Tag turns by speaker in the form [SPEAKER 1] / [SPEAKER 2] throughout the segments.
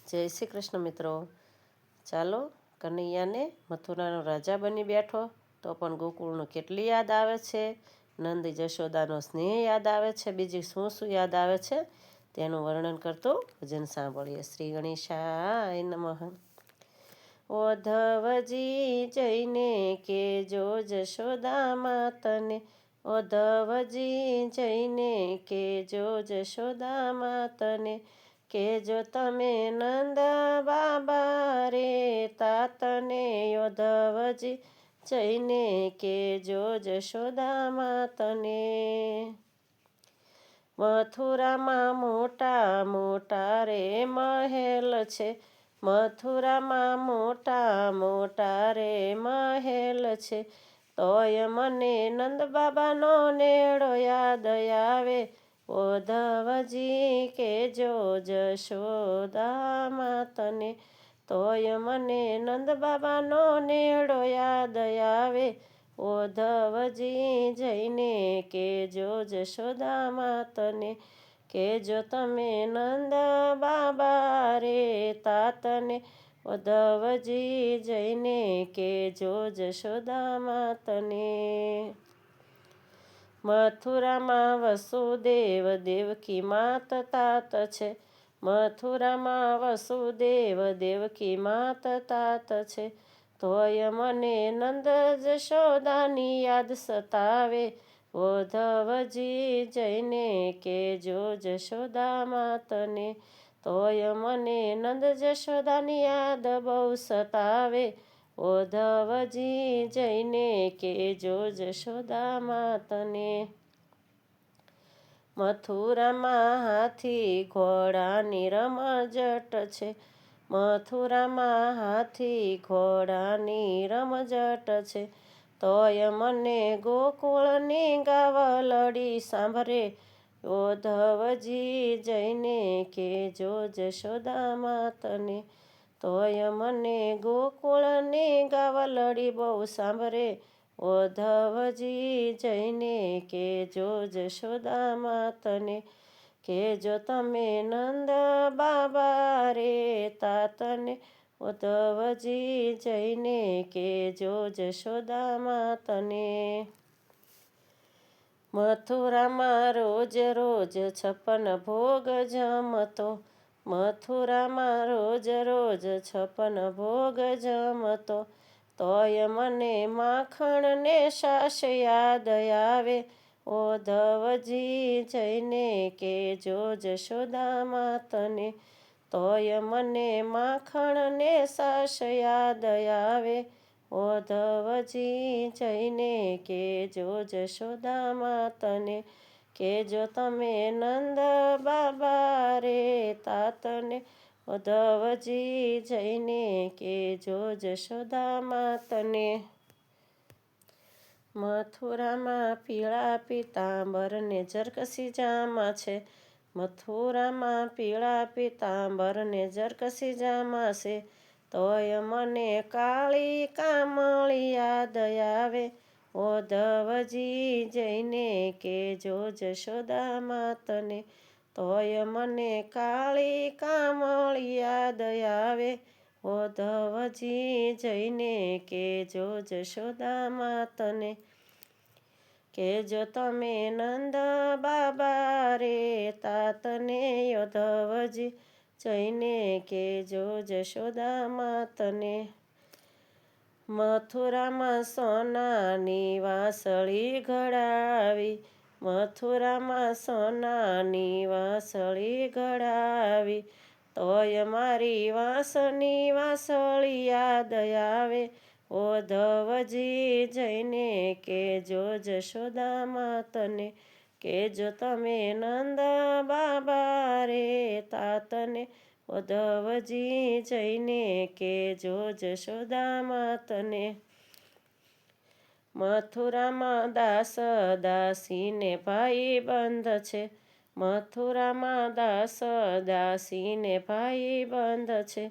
[SPEAKER 1] જય શ્રી કૃષ્ણ મિત્રો. ચાલો, કનૈયાને મથુરાનો રાજા બની બેઠો તો પણ ગોકુળનું કેટલી યાદ આવે છે, નંદ જશોદાનો સ્નેહ યાદ આવે છે, બીજી શું શું યાદ આવે છે તેનું વર્ણન કરતું ભજન સાંભળીએ. શ્રી ગણેશાય નમઃ. ઓધવજી જઈને કેજો જશોદા માતને, ઓધવજી જઈને કેજો જશોદા માતને, કેજો તમે નંદ બાબા રે તાતને, ઓધવજી જઈને કેજો જશોદા માતને. મથુરામાં મોટા મોટા રે મહેલ છે, મથુરામાં મોટા મોટા રે મહેલ છે, તોય મને નંદ બાબાનો નેડો યાદ આવે, ઓધવજી કેજો જશોદા માતને, તોય મને નંદ બાબાનો નેડો યાદ આવે, ઓધવજી જઈને કેજો જશોદા માતને, કેજો તમે નંદ બાબા રે તાતને, ઓધવજી જઈને કેજો જશોદા માતને. મથુરામાં વસુદેવ દેવકી માત તાત છે, મથુરામાં વસુદેવ દેવકી માત તાત છે, તોય મને નંદ જશોદાની યાદ સતાવે, ઓધવજી જઈને કેજો જશોદા માતને, તોય મને નંદ જશોદાની યાદ બહુ સતાવે, ઓધવજી જઈને કેજો જશોદા માતને. મથુરામાં હાથી ઘોડાની રમઝટ છે, મથુરામાં હાથી ઘોડાની રમઝટ છે, તોય મને ગોકુળની ગાવલડી સાંભળે, ઓધવજી જઈને કેજો જશોદા માતને, તોય મને ગોકુળની ગાવલડી બહુ સાંભળે, ઓધવજી જઈને કેજો જશોદા માતને, કેજો તમે નંદ બાબા રે તાતને, ઓધવજી જઈને કેજો જશોદા માતને. મથુરામાં રોજ રોજ 56 ભોગ જમતો, મથુરામાં રોજ રોજ 56 ભોગ જમતો, તોય મને માખણ ને છાશ યાદ આવે, ઓધવજી જઈને કેજો જશોદા માતને, તોય મને માખણ ને છાશ યાદ આવે, ઓધવજી જઈને કેજો જશોદા માતને, કેજો તમે નંદ બાબા રે તાતને, ઓધવજી જઈને કેજો જશોદા માતને. મથુરામાં પીળા પીતાંબર ને જરકસી જામા છે, મથુરામાં પીળા પીતાંબર ને જરકસી જામા છે, તોય મને કાળી કામળી યાદ આવે, ઓધવજી જઈને કેજો જશોદા માતને, તોય મને કાળી કામળી યાદ આવે, ઓધવજી જઈને કેજો જશોદા માતને, કેજો તમે નંદ બાબા રે તાતને, ઓધવજી જઈને કેજો જશોદા માતને. મથુરામાં સોનાની વાંસળી ઘડાવી, મથુરામાં સોનાની વાંસળી ઘડાવી, તોય મારી વાંસની વાંસળી યાદ આવે, ઓધવજી જઈને કેજો જશોદા માતને, કેજો તમે નંદ બાબા રે તાતને, ઓધવજી જઈને કેજો જશોદા માતને. મથુરામાં દાસ દાસીને ભાઈ બંધ છે, મથુરામાં દાસ દાસીને ભાઈ બંધ છે,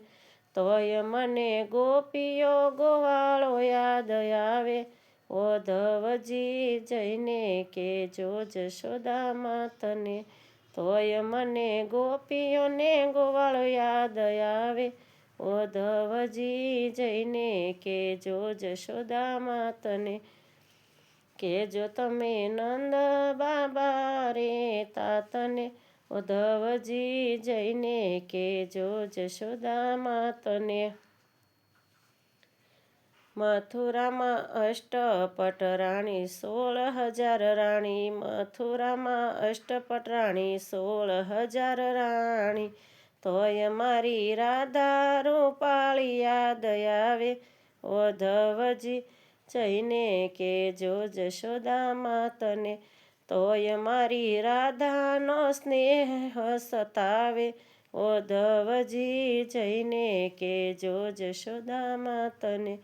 [SPEAKER 1] તોય મને ગોપીઓ ગોવાળો યાદ આવે, ઓધવજી જઈને કેજો જશોદા માતને, તોય મને ગોપીઓને ગોવાળ યાદ આવે. ઉદ્ધવજી જઈને કેજો જશોદા માતને, કેજો તમે નંદ બાબા રે તાતને. ઉદ્ધવજી જઈને કેજો જશોદા માતને. મથુરામાં અષ્ટપટ રાણી 16,000 રાણી, મથુરામાં અષ્ટપટ રાણી 16,000 રાણી. તોય મારી રાધા રૂપાળી યાદ આવે. ઉદ્ધવજી જઈને કેજો જશોદા માતને, તોય મારી રાધાનો સ્નેહ સતાવે. ઉદ્ધવજી જઈને કેજો જશોદા માતને,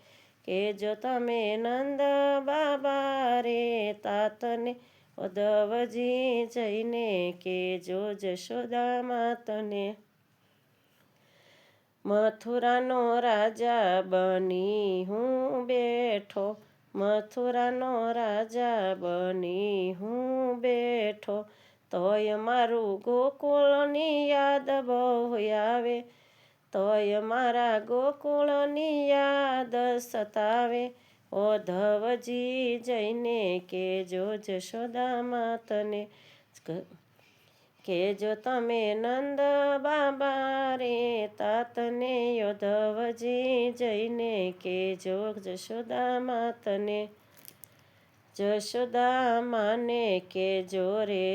[SPEAKER 1] કેજો તમે નંદ બાબા રે તાતને. ઉદ્ધવજી જઈને કેજો જશોદા માતને. મથુરાનો રાજા બની હું બેઠો, મથુરાનો રાજા બની હું બેઠો. તોય મારું ગોકુળની યાદ બહુ આવે, તોય મારા ગોકુળની યાદ સતાવે. ઉદ્ધવજી જઈને કેજો જશોદા માતને, કેજો તમે નંદ બાબા રે તાતને. ઉદ્ધવજી જઈને કેજો જશોદા માતને, જશોદા માને કેજો રે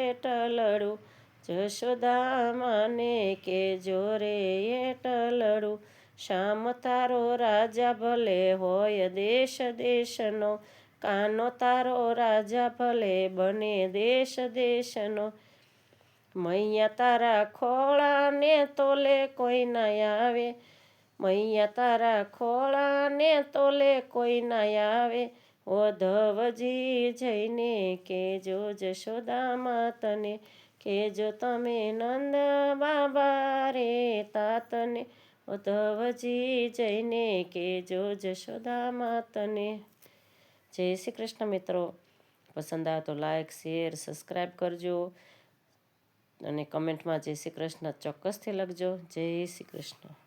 [SPEAKER 1] એટલડું, જશોદા માને કેજો રે એટલડું. શ્યામ તારો રાજા ભલે હોય દેશ દેશનો, કાનો તારો રાજા ભલે બને દેશ દેશનો. મૈયા તારા ખોળાને તોલે કોઈ ના આવે, મૈયા તારા ખોળાને તોલે કોઈ ના આવે. ઉદ્ધવજી જઈને કેજો જશોદા માતને, કેજો તમે નંદ બાબા રે તાતને. ઉદ્ધવજી જઈને કેજો જશોદા માતને. જય શ્રી કૃષ્ણ મિત્રો. પસંદ આવે તો લાઈક, શેર, સબસ્ક્રાઈબ કરજો અને કમેન્ટમાં જય શ્રી કૃષ્ણ ચોક્કસથી લખજો. જય શ્રી કૃષ્ણ.